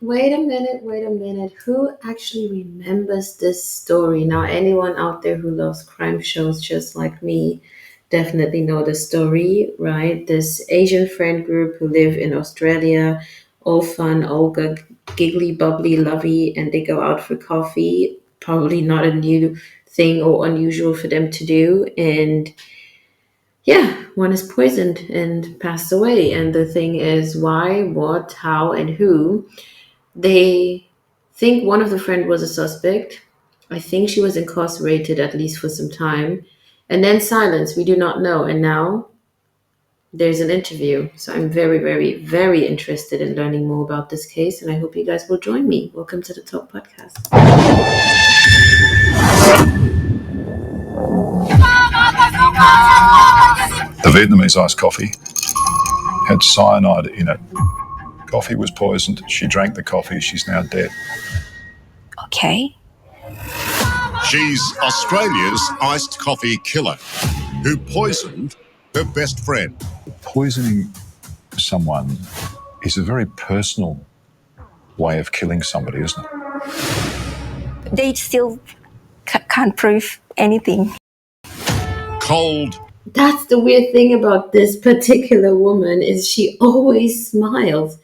Wait a minute. Who actually remembers this story? Now, anyone out there who loves crime shows just like me definitely know the story, right? This Asian friend group who live in Australia, all fun, all giggly, bubbly, lovey, and they go out for coffee. Probably not a new thing or unusual for them to do. And yeah, one is poisoned and passed away. And the thing is, why, what, how, and who? They think one of the friend was a suspect. I think she was incarcerated at least for some time. And then silence. We do not know. And now there's an interview. So I'm very, very, very interested in learning more about this case. And I hope you guys will join me. Welcome to the Talk Podcast. The Vietnamese iced coffee had cyanide in it. Coffee was poisoned. She drank the coffee. She's now dead. Okay. She's Australia's iced coffee killer who poisoned her best friend. Poisoning someone is a very personal way of killing somebody, isn't it? They still can't prove anything. Cold. That's the weird thing about this particular woman is she always smiles.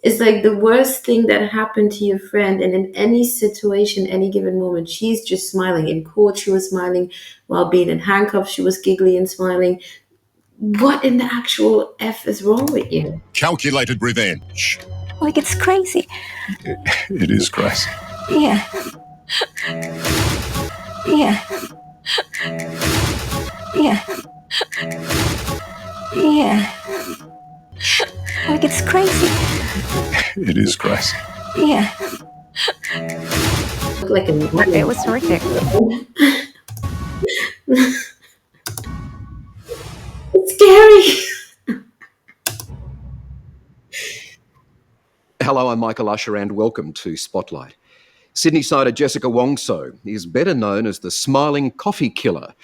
It's like the worst thing that happened to your friend, and in any situation, any given moment, she's just smiling. In court, she was smiling. While being in handcuffs, she was giggly and smiling. What in the actual F is wrong with you? Calculated revenge. Like, it's crazy. It is crazy. Yeah. Yeah. Yeah. Yeah. Like, it's crazy. It is crazy. Yeah. Look like a It was ridiculous. It's scary. Hello, I'm Michael Usher and welcome to Spotlight. Sydney-sider Jessica Wongso is better known as the smiling coffee killer.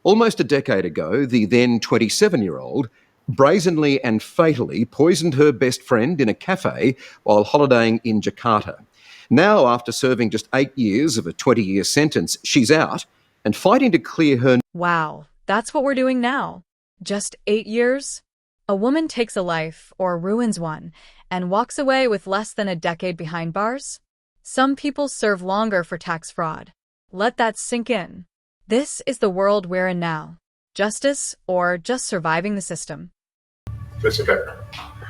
Almost a decade ago, the then 27-year-old brazenly and fatally poisoned her best friend in a cafe while holidaying in Jakarta. Now, after serving just 8 years of a 20-year sentence, she's out and fighting to clear her... Wow, that's what we're doing now. Just 8 years? A woman takes a life, or ruins one, and walks away with less than a decade behind bars? Some people serve longer for tax fraud. Let that sink in. This is the world we're in now. Justice, or just surviving the system. Jessica,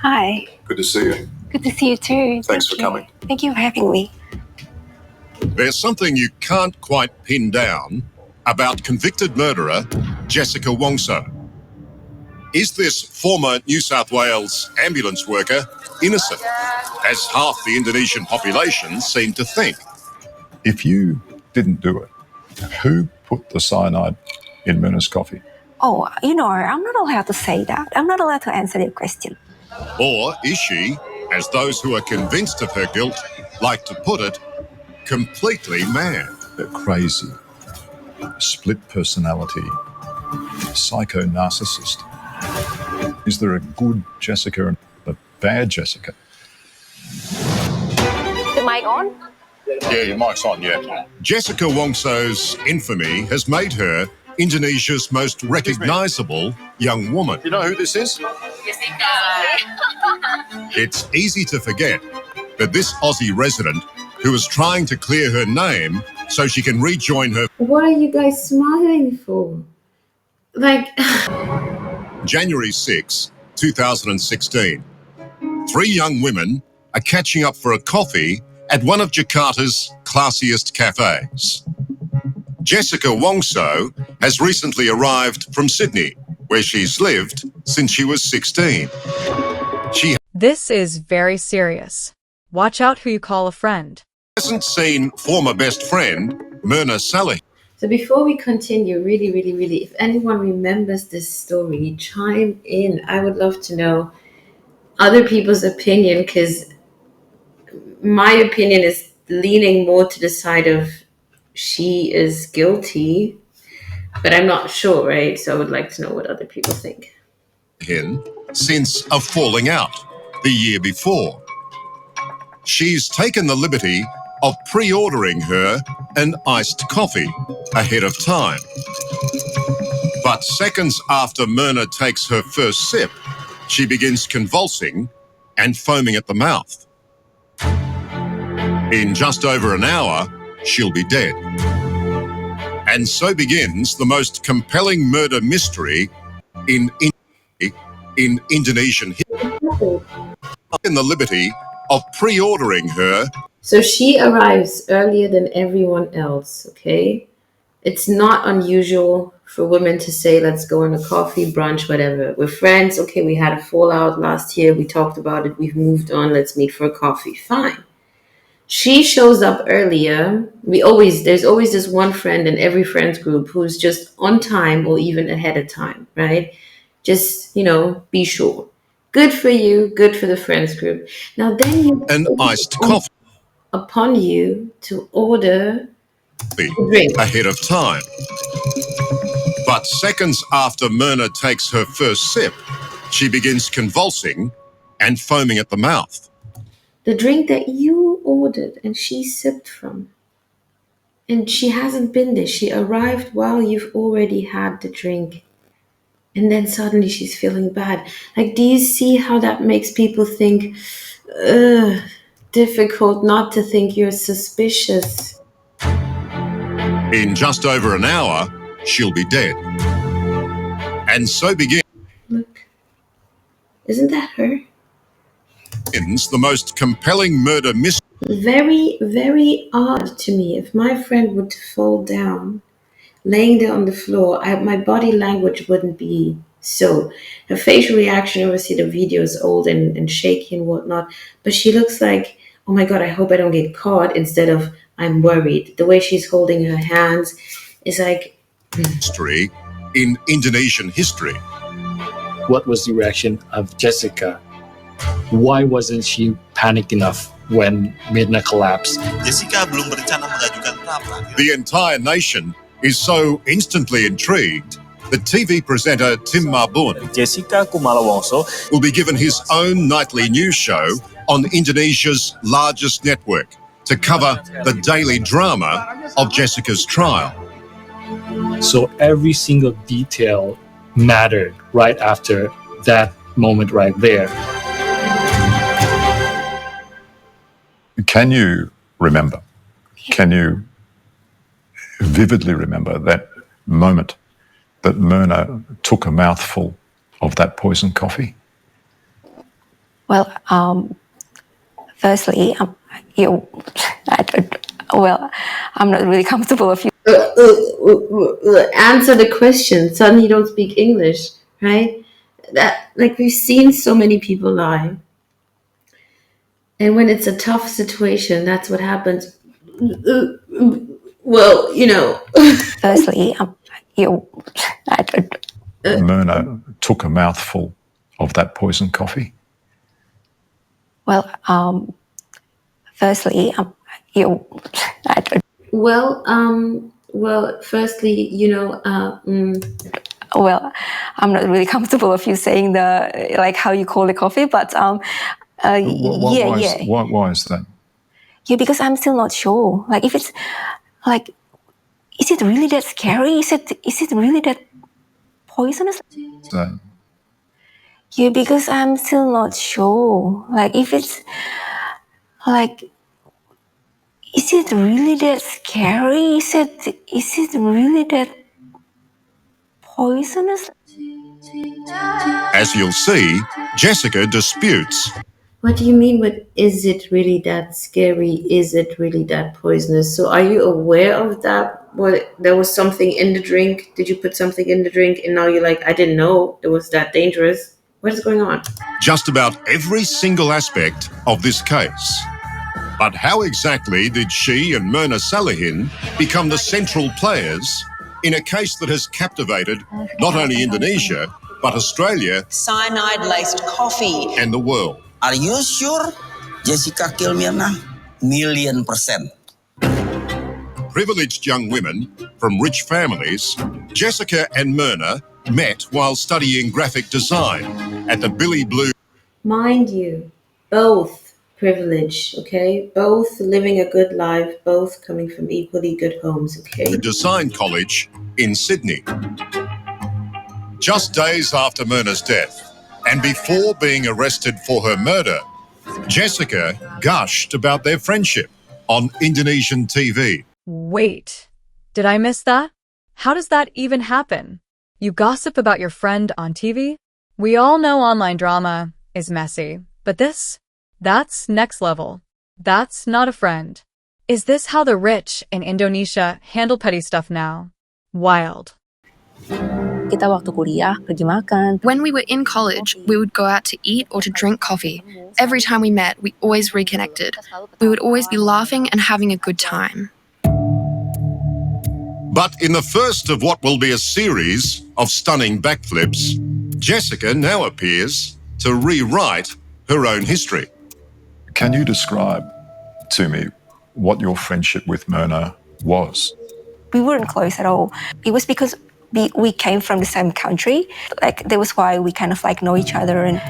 Hi. good to see you. Good to see you too. Thanks for coming. Thank you for having me. There's something you can't quite pin down about convicted murderer Jessica Wongso. Is this former New South Wales ambulance worker innocent, as half the Indonesian population seem to think? If you didn't do it, who put the cyanide in Myrna's coffee? Oh, I'm not allowed to say that. I'm not allowed to answer your question. Or is she, as those who are convinced of her guilt like to put it, completely mad? They're crazy, split personality, psycho-narcissist. Is there a good Jessica and a bad Jessica? The mic on? Yeah, your mic's on, yeah. Jessica Wongso's infamy has made her Indonesia's most recognisable young woman. You know who this is? It's easy to forget that this Aussie resident, who is trying to clear her name so she can rejoin her... What are you guys smiling for? Like... January 6, 2016. 3 young women are catching up for a coffee at one of Jakarta's classiest cafes. Jessica Wongso has recently arrived from Sydney, where she's lived since she was 16. This is very serious. Watch out who you call a friend. Hasn't seen former best friend Myrna Sally. So before we continue, really, really, really, if anyone remembers this story, chime in. I would love to know other people's opinion, because my opinion is leaning more to the side of she is guilty, but I'm not sure, right? So I would like to know what other people think. Since a falling out the year before. She's taken the liberty of pre-ordering her an iced coffee ahead of time. But seconds after Myrna takes her first sip, she begins convulsing and foaming at the mouth. In just over an hour, she'll be dead. And so begins the most compelling murder mystery in Indonesian history. In the liberty of pre-ordering her. So she arrives earlier than everyone else, okay? It's not unusual for women to say, let's go on a coffee, brunch, whatever. We're friends, okay, we had a fallout last year, we talked about it, we've moved on, let's meet for a coffee. Fine. She shows up earlier. There's always this one friend in every friends group who's just on time or even ahead of time, right? Just, be sure. Good for you, good for the friends group. Now then you an iced coffee upon you to order drink ahead of time. But seconds after Myrna takes her first sip, she begins convulsing and foaming at the mouth. The drink that you ordered and she sipped from. And she hasn't been there. She arrived while you've already had the drink. And then suddenly she's feeling bad. Like, do you see how that makes people think, difficult not to think you're suspicious? In just over an hour, she'll be dead. And so begins. Look, isn't that her? The most compelling murder mystery. Very, very odd to me. If my friend would fall down, laying there on the floor, my body language wouldn't be so. Her facial reaction, obviously the video is old and shaky and whatnot, but she looks like, oh my God, I hope I don't get caught, instead of I'm worried. The way she's holding her hands is like... Mystery in Indonesian history. What was the reaction of Jessica? Why wasn't she panicked enough when Mirna collapsed? Jessica belum berencana mengajukan pra-peradilan. The entire nation is so instantly intrigued that TV presenter Tim Marbun Jessica Kumala Wongso will be given his own nightly news show on Indonesia's largest network to cover the daily drama of Jessica's trial. So every single detail mattered right after that moment right there. Can you remember? Can you vividly remember that moment that Myrna took a mouthful of that poison coffee? Well, firstly, I'm not really comfortable if you. Answer the question. Suddenly you don't speak English, right? That, like, we've seen so many people lie. And when it's a tough situation, that's what happens. Well, Firstly, Myrna took a mouthful of that poison coffee? Well, firstly, firstly, well, I'm not really comfortable if you saying how you call the coffee, but Why is that? Yeah, because I'm still not sure. Like, if it's like, is it really that scary? Is it really that poisonous? So, Yeah, because I'm still not sure. Like, if it's like, is it really that scary? Is it really that poisonous? As you'll see, Jessica disputes. what do you mean with, is it really that scary? Is it really that poisonous? So are you aware of that? What, there was something in the drink? Did you put something in the drink and now you're like, I didn't know it was that dangerous? What is going on? Just about every single aspect of this case. But how exactly did she and Myrna Salihin become the central players in a case that has captivated not only Indonesia, but Australia, cyanide-laced coffee, and the world? Are you sure Jessica killed Mirna? 1,000,000%. Privileged young women from rich families, Jessica and Myrna met while studying graphic design at the Billy Blue. Mind you, both privilege, okay? Both living a good life, both coming from equally good homes, okay? The Design College in Sydney. Just days after Myrna's death, and before being arrested for her murder, Jessica gushed about their friendship on Indonesian TV. Wait, did I miss that? How does that even happen? You gossip about your friend on TV? We all know online drama is messy, but that's next level. That's not a friend. Is this how the rich in Indonesia handle petty stuff now? Wild. Kita waktu kuliah pergi makan. When we were in college, we would go out to eat or to drink coffee. Every time we met, we always reconnected. We would always be laughing and having a good time. But in the first of what will be a series of stunning backflips, Jessica now appears to rewrite her own history. Can you describe to me what your friendship with Myrna was? We weren't close at all. It was because we came from the same country. Like, that was why we kind of like know each other. And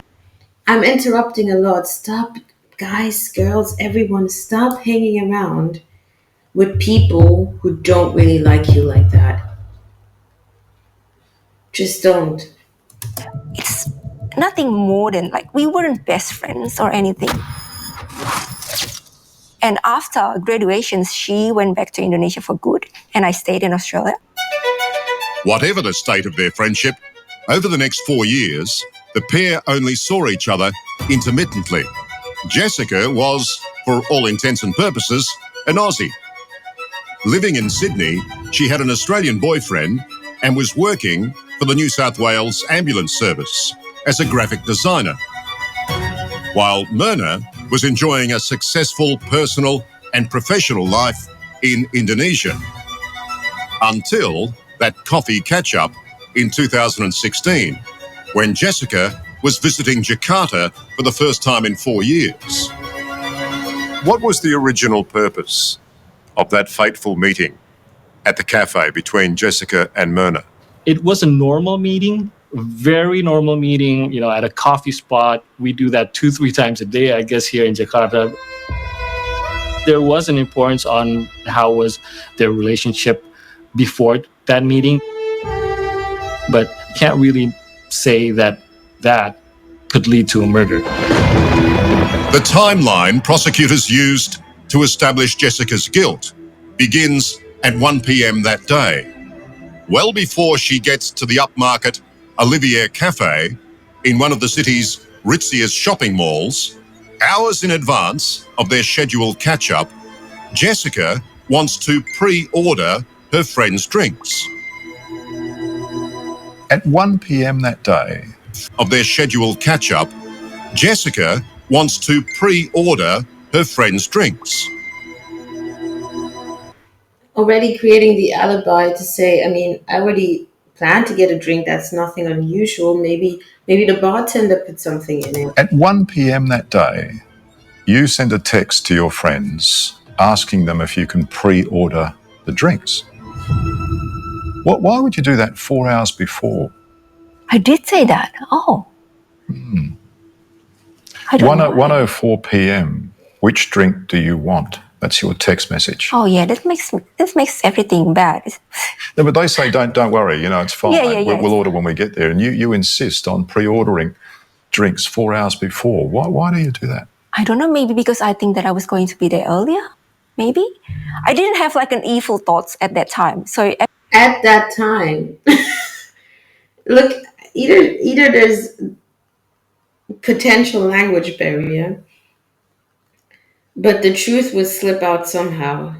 I'm interrupting a lot. Stop, guys, girls, everyone, stop hanging around with people who don't really like you like that. Just don't. it's nothing more than, like, we weren't best friends or anything. And after graduations, she went back to Indonesia for good, and I stayed in Australia. Whatever the state of their friendship, over the next 4 years, the pair only saw each other intermittently. Jessica was, for all intents and purposes, an Aussie. Living in Sydney, she had an Australian boyfriend and was working for the New South Wales Ambulance Service as a graphic designer, while Myrna was enjoying a successful personal and professional life in Indonesia. Until that coffee catch-up in 2016, when Jessica was visiting Jakarta for the first time in 4 years. What was the original purpose of that fateful meeting at the cafe between Jessica and Myrna? It was a normal meeting, very normal meeting, at a coffee spot. We do that 2-3 times a day, I guess, here in Jakarta. There was an importance on how was their relationship before that meeting, but can't really say that could lead to a murder. The timeline prosecutors used to establish Jessica's guilt begins at 1 p.m. that day, well before she gets to the upmarket Olivier Cafe in one of the city's ritziest shopping malls. Hours in advance of their scheduled catch-up, Jessica wants to pre-order her friend's drinks. At 1 p.m. that day, Of their scheduled catch-up, Jessica wants to pre-order her friend's drinks. Already creating the alibi to say, I already planned to get a drink. That's nothing unusual. Maybe the bartender put something in it. at 1 p.m. that day, you send a text to your friends asking them if you can pre-order the drinks. Why would you do that 4 hours before? I did say that. Oh. I don't know. 1:04 p.m. Which drink do you want? That's your text message. Oh yeah, this makes everything bad. No, but they say don't worry. It's fine. Yeah. We'll order when we get there. And you insist on pre-ordering drinks 4 hours before. Why do you do that? I don't know, maybe because I think that I was going to be there earlier. Maybe. I didn't have like an evil thoughts at that time. So At that time, look, either there's potential language barrier, but the truth would slip out somehow.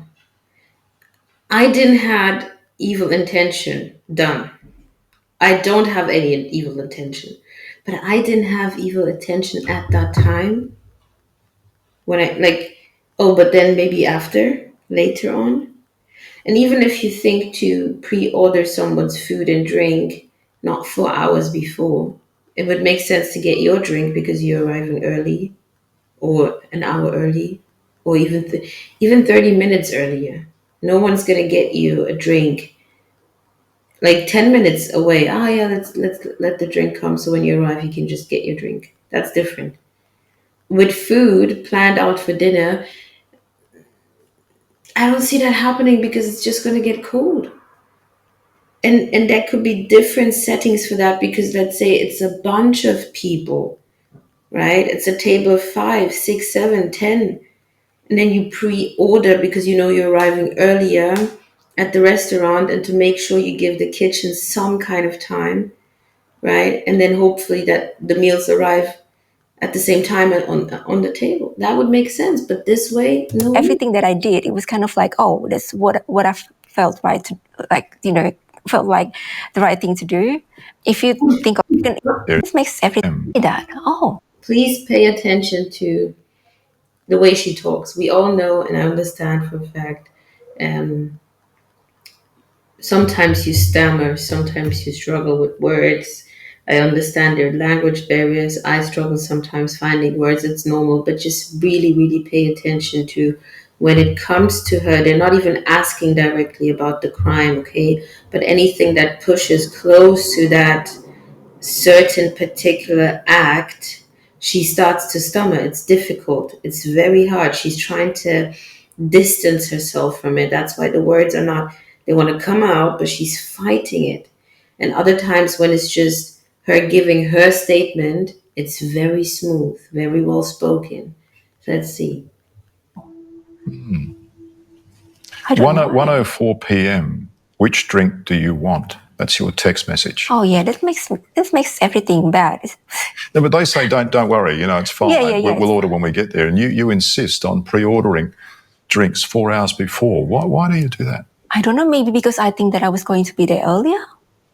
I didn't have evil intention done. I don't have any evil intention, but I didn't have evil intention at that time. When but then maybe later on. And even if you think to pre-order someone's food and drink not 4 hours before, it would make sense to get your drink because you're arriving early, or an hour early, or even 30 minutes earlier. No one's gonna get you a drink like 10 minutes away. Let's let the drink come so when you arrive you can just get your drink. That's different. with food planned out for dinner, I don't see that happening because it's just going to get cold. And there could be different settings for that because let's say it's a bunch of people, right? It's a table of 5, 6, 7, 10, and then you pre-order because you know you're arriving earlier at the restaurant, and to make sure you give the kitchen some kind of time, right? And then hopefully that the meals arrive at the same time on the table. That would make sense. But this way, no. Everything that I did, it was kind of like, oh, that's what I felt right to, like, felt like the right thing to do. If you think of it, it makes everything that. Oh, please pay attention to the way she talks. We all know and I understand for a fact. Sometimes you stammer, sometimes you struggle with words. I understand there are language barriers. I struggle sometimes finding words. It's normal, but just really, really pay attention to when it comes to her. They're not even asking directly about the crime, okay? But anything that pushes close to that certain particular act, she starts to stammer. It's difficult. It's very hard. She's trying to distance herself from it. That's why the words are not, they want to come out, but she's fighting it. And other times when it's just her giving her statement, it's very smooth, very well spoken. Let's see. 1:04 p.m. Which drink do you want? That's your text message. oh yeah, that makes everything bad. No, but they say don't worry. It's fine. Yeah. We'll order when we get there. And you insist on pre-ordering drinks 4 hours before. Why do you do that? I don't know, maybe because I think that I was going to be there earlier.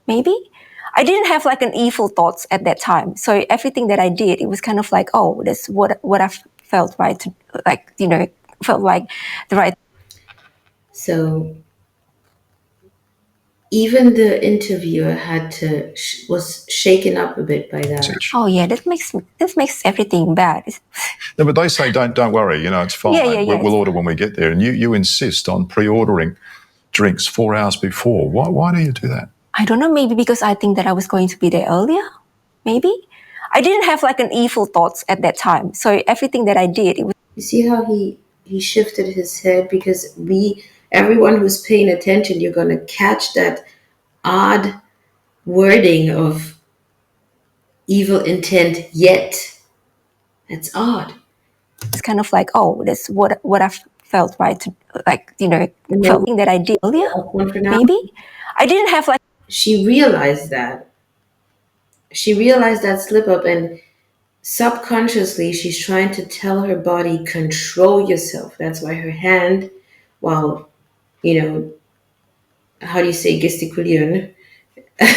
Maybe. I didn't have like an evil thoughts at that time. So everything that I did, it was kind of like, oh, that's what I felt right to, like, felt like the right. So even the interviewer was shaken up a bit by that. Oh yeah, that makes everything bad. No, but they say don't worry. It's fine. Yeah. We'll order when we get there. And you insist on pre-ordering drinks 4 hours before. Why do you do that? I don't know, maybe because I think that I was going to be there earlier. Maybe. I didn't have like an evil thoughts at that time. So everything that I did, it was. You see how he shifted his head because everyone who's paying attention, you're gonna catch that odd wording of evil intent yet. That's odd. It's kind of like, oh, that's what I felt right to, like, felt that I did earlier. Maybe. I didn't have like. She realized that. She realized that slip up, and subconsciously she's trying to tell her body, control yourself. That's why her hand, while, how do you say gestikulieren,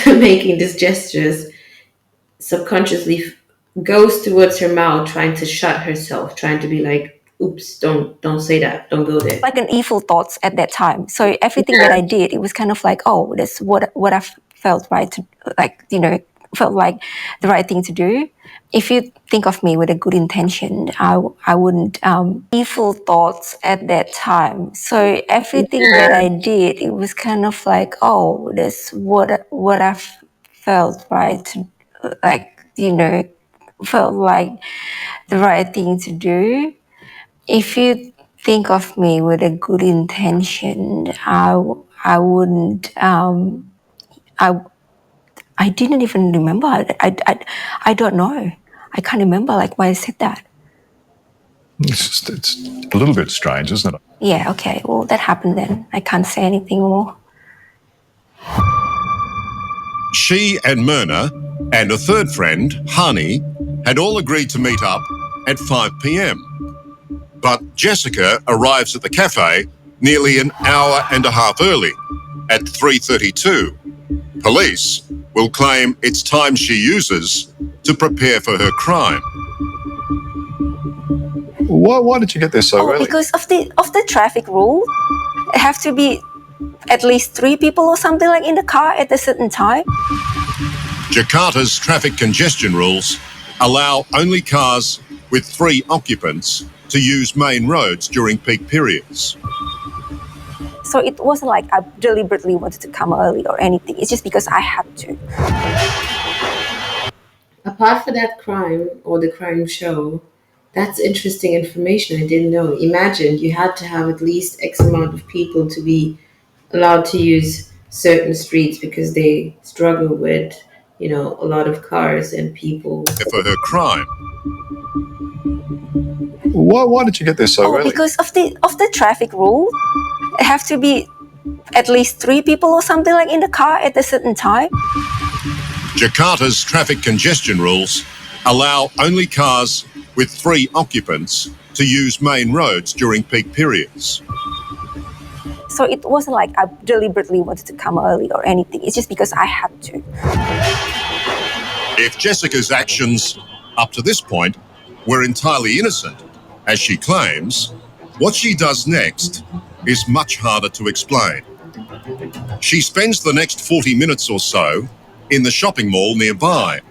making these gestures, subconsciously goes towards her mouth, trying to shut herself, trying to be like, oops, don't say that, don't go there. Like an evil thoughts at that time. So everything that I did, it was kind of like, oh, that's what I felt right to, like, felt like the right thing to do. If you think of me with a good intention, I wouldn't. Evil thoughts at that time. So everything that I did, it was kind of like, oh, that's what I felt right to, like, felt like the right thing to do. If you think of me with a good intention, I wouldn't. I didn't even remember. I don't know. I can't remember like why I said that. It's a little bit strange, isn't it? Yeah. Okay. Well, that happened then. I can't say anything more. She and Myrna and a third friend, Hani, had all agreed to meet up at 5 p.m. But Jessica arrives at the cafe nearly an hour and a half early, at 3:32. Police will claim it's time she uses to prepare for her crime. Why did you get there so early? Because of the traffic rule. It have to be at least 3 people or something like in the car at a certain time. Jakarta's traffic congestion rules allow only cars with 3 occupants to use main roads during peak periods. So it wasn't like I deliberately wanted to come early or anything. It's just because I had to. Apart from that crime or the crime show That's interesting information. I didn't know. Imagine you had to have at least X amount of people to be allowed to use certain streets because they struggle with, a lot of cars and people. For her crime. Why did you get there so early? Because of the traffic rule. It have to be at least 3 people or something like in the car at a certain time. Jakarta's traffic congestion rules allow only cars with 3 occupants to use main roads during peak periods. So it wasn't like I deliberately wanted to come early or anything. It's just because I had to. If Jessica's actions up to this point were entirely innocent, as she claims, what she does next is much harder to explain. She spends the next 40 minutes or so in the shopping mall nearby,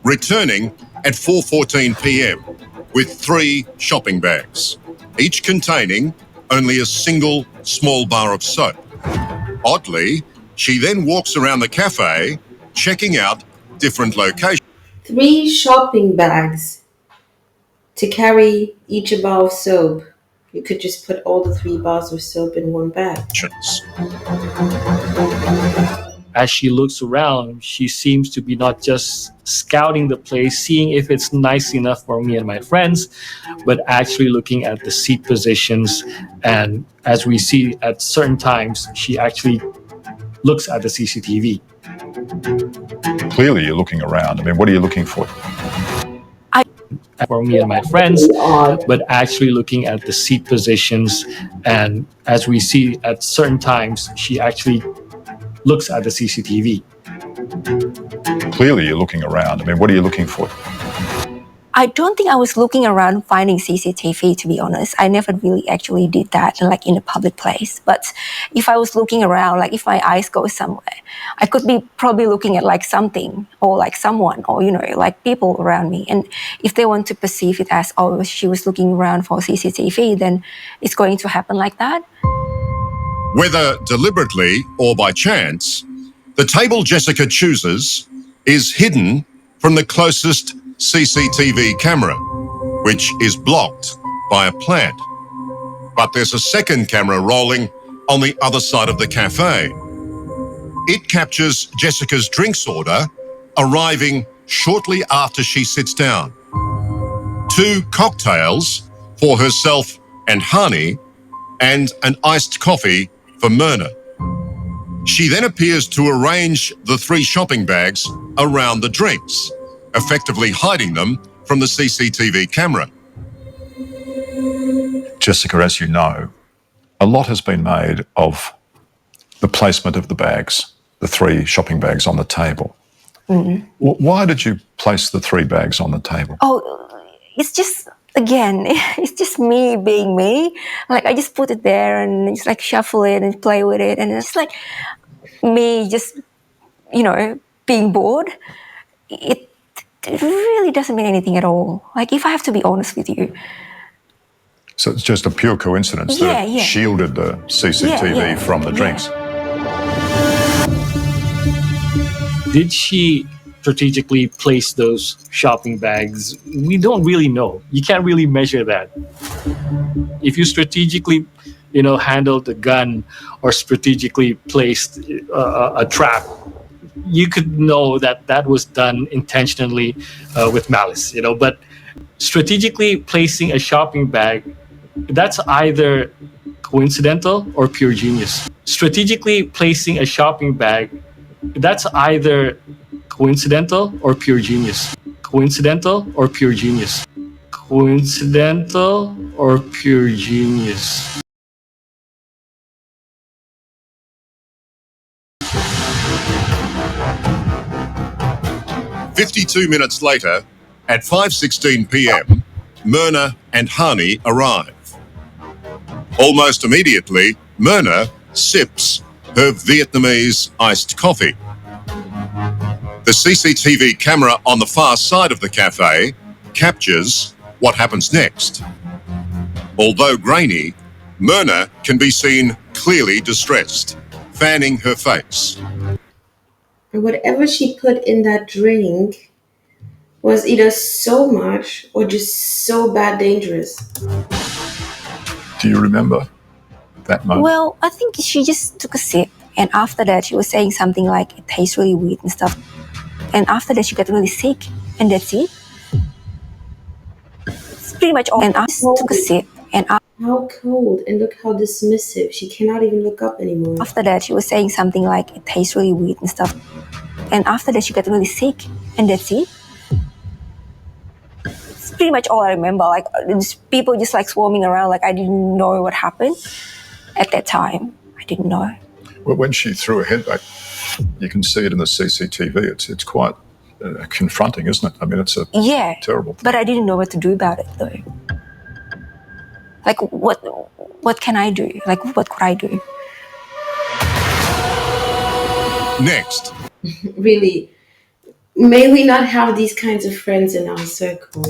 returning at 4:14 p.m. with 3 shopping bags, each containing only a single small bar of soap. Oddly, she then walks around the cafe, checking out different locations. 3 shopping bags to carry each bar of soap. You could just put all the 3 bars of soap in one bag. As she looks around, she seems to be not just scouting the place, seeing if it's nice enough for me and my friends, but actually looking at the seat positions. And as we see at certain times, she actually looks at the CCTV. Clearly, you're looking around. I mean, what are you looking for? For me and my friends, but actually looking at the seat positions. And as we see at certain times, she actually looks at the CCTV. Clearly, you're looking around. I mean, what are you looking for? I don't think I was looking around finding CCTV, to be honest. I never really actually did that, like in a public place. But if I was looking around, like if my eyes go somewhere, I could be probably looking at like something or like someone or, like people around me. And if they want to perceive it as, oh, she was looking around for CCTV, then it's going to happen like that. Whether deliberately or by chance, the table Jessica chooses is hidden from the closest CCTV camera, which is blocked by a plant. But there's a second camera rolling on the other side of the cafe. It captures Jessica's drinks order arriving shortly after she sits down. 2 cocktails for herself and Hani, and an iced coffee for Myrna. She then appears to arrange the 3 shopping bags around the drinks, effectively hiding them from the CCTV camera. Jessica, as you know, a lot has been made of the placement of the bags, the 3 shopping bags on the table. Mm-hmm. Why did you place the 3 bags on the table? It's just, again, it's just me being me. Like, I just put it there and just like shuffle it and play with it. And it's like me just, being bored. It really doesn't mean anything at all. Like, if I have to be honest with you. So it's just a pure coincidence that it shielded the CCTV from the drinks. Did she strategically place those shopping bags? We don't really know. You can't really measure that. If you strategically, handled the gun or strategically placed a trap, you could know that that was done intentionally with malice, But strategically placing a shopping bag, that's either coincidental or pure genius. Strategically placing a shopping bag, that's either coincidental or pure genius. Coincidental or pure genius. Coincidental or pure genius. "52 minutes later, at 5:16 p.m., Myrna and Hani arrive. Almost immediately, Myrna sips her Vietnamese iced coffee. The CCTV camera on the far side of the cafe captures what happens next. Although grainy, Myrna can be seen clearly distressed, fanning her face. And whatever she put in that drink was either so much or just so bad dangerous. Do you remember that moment? Well, I think she just took a sip, and after that, she was saying something like, it tastes really weird and stuff. And after that, she got really sick, and that's it. It's pretty much all. And I just took a sip, and How cold, and look how dismissive. She cannot even look up anymore. after that, she was saying something like, it tastes really weird and stuff. And after that, she got really sick, and that's it. It's pretty much all I remember. Like, people just like swarming around, like I didn't know what happened at that time. I didn't know. Well, when she threw her head back, you can see it in the CCTV. It's quite confronting, isn't it? I mean, it's a terrible thing. But I didn't know what to do about it, though. Like, what can I do? Like, what could I do? Next, Really, may we not have these kinds of friends in our circle?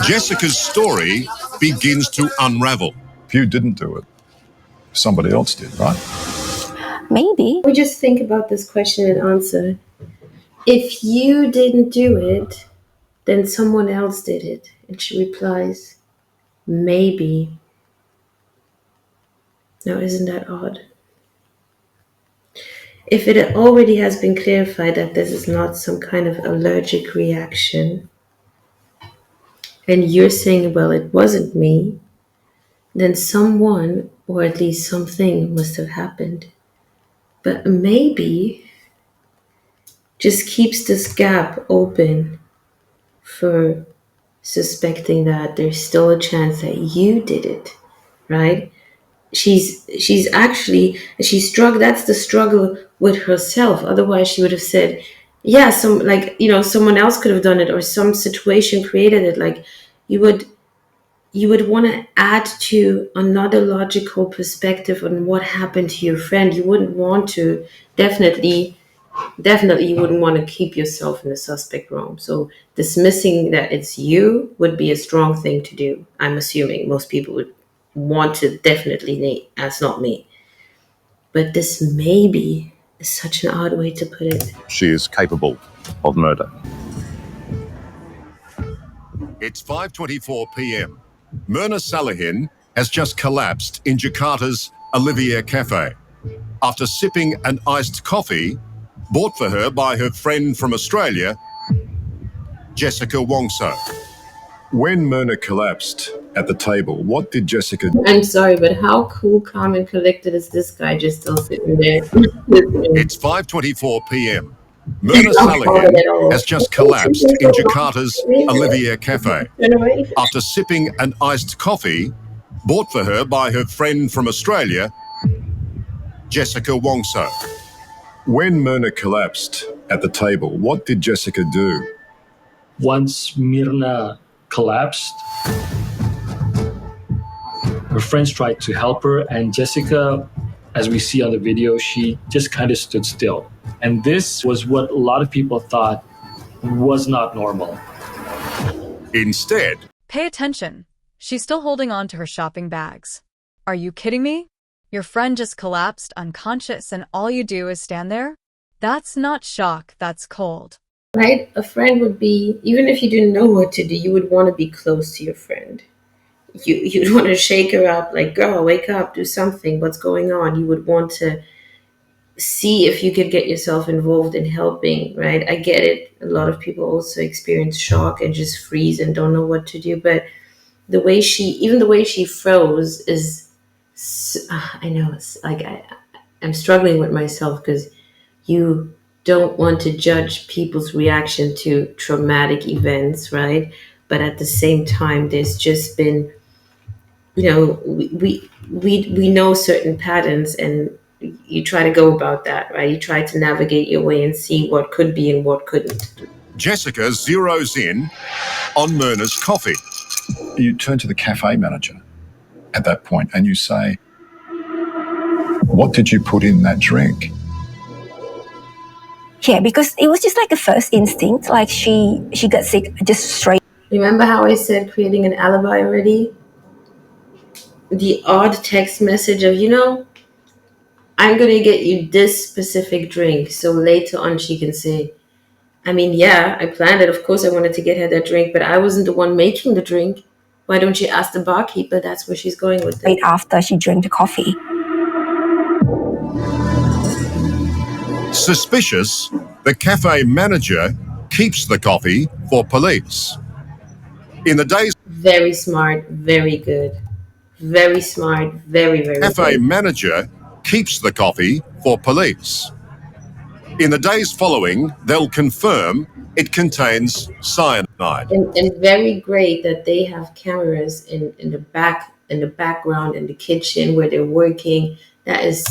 Jessica's story begins to unravel. If you didn't do it, somebody else did, right? Maybe. We just think about this question and answer. If you didn't do it, then someone else did it. And she replies, maybe. Now, isn't that odd? If it already has been clarified that this is not some kind of allergic reaction, and you're saying, well, it wasn't me, then someone, or at least something, must have happened. But maybe just keeps this gap open for suspecting that there's still a chance that you did it, right? She's actually, that's the struggle with herself. Otherwise she would have said, yeah, someone else could have done it, or some situation created it. Like, you would want to add to another logical perspective on what happened to your friend. You wouldn't want to, definitely you wouldn't want to keep yourself in the suspect realm. So dismissing that it's you would be a strong thing to do. I'm assuming most people would want to definitely name, that's not me. But this maybe is such an odd way to put it. She is capable of murder. It's 5:24 p.m. Myrna Salihin has just collapsed in Jakarta's Olivier Cafe after sipping an iced coffee bought for her by her friend from Australia, Jessica Wongso. When Myrna collapsed at the table, what did Jessica do? I'm sorry, but how cool, calm, and collected is this guy just still sitting there? It's 5:24 p.m. Myrna Salihin has just collapsed in Jakarta's Olivier Cafe after sipping an iced coffee bought for her by her friend from Australia, Jessica Wongso. When Myrna collapsed at the table, what did Jessica do? Once Myrna collapsed, her friends tried to help her, and Jessica, as we see on the video, she just kind of stood still. And this was what a lot of people thought was not normal. Instead, Pay attention. She's still holding on to her shopping bags. Are you kidding me? Your friend just collapsed unconscious and all you do is stand there? That's not shock, that's cold. Right? A friend would be, even if you didn't know what to do, you would want to be close to your friend. You'd want to shake her up, like, girl, wake up, do something, what's going on? You would want to see if you could get yourself involved in helping, right? I get it. A lot of people also experience shock and just freeze and don't know what to do. But the way she froze is, I know, it's like I'm struggling with myself because you don't want to judge people's reaction to traumatic events, right? But at the same time, there's just been, we know certain patterns, and you try to go about that, right? You try to navigate your way and see what could be and what couldn't. Jessica zeroes in on Myrna's coffee. You turn to the cafe manager at that point and you say, what did you put in that drink? Yeah, because it was just like a first instinct. Like she got sick just straight. Remember how I said creating an alibi already? The odd text message of, I'm going to get you this specific drink. So later on she can say, I mean, yeah, I planned it. Of course, I wanted to get her that drink, but I wasn't the one making the drink. Why don't you ask the barkeeper? That's where she's going with Right it. after she drank the coffee. Suspicious, the cafe manager keeps the coffee for police. In the days, Very smart, very good. Very smart, very, very cafe good. manager keeps the coffee for police. In the days following, they'll confirm it contains cyanide. And very great that they have cameras in the background in the kitchen where they're working. That is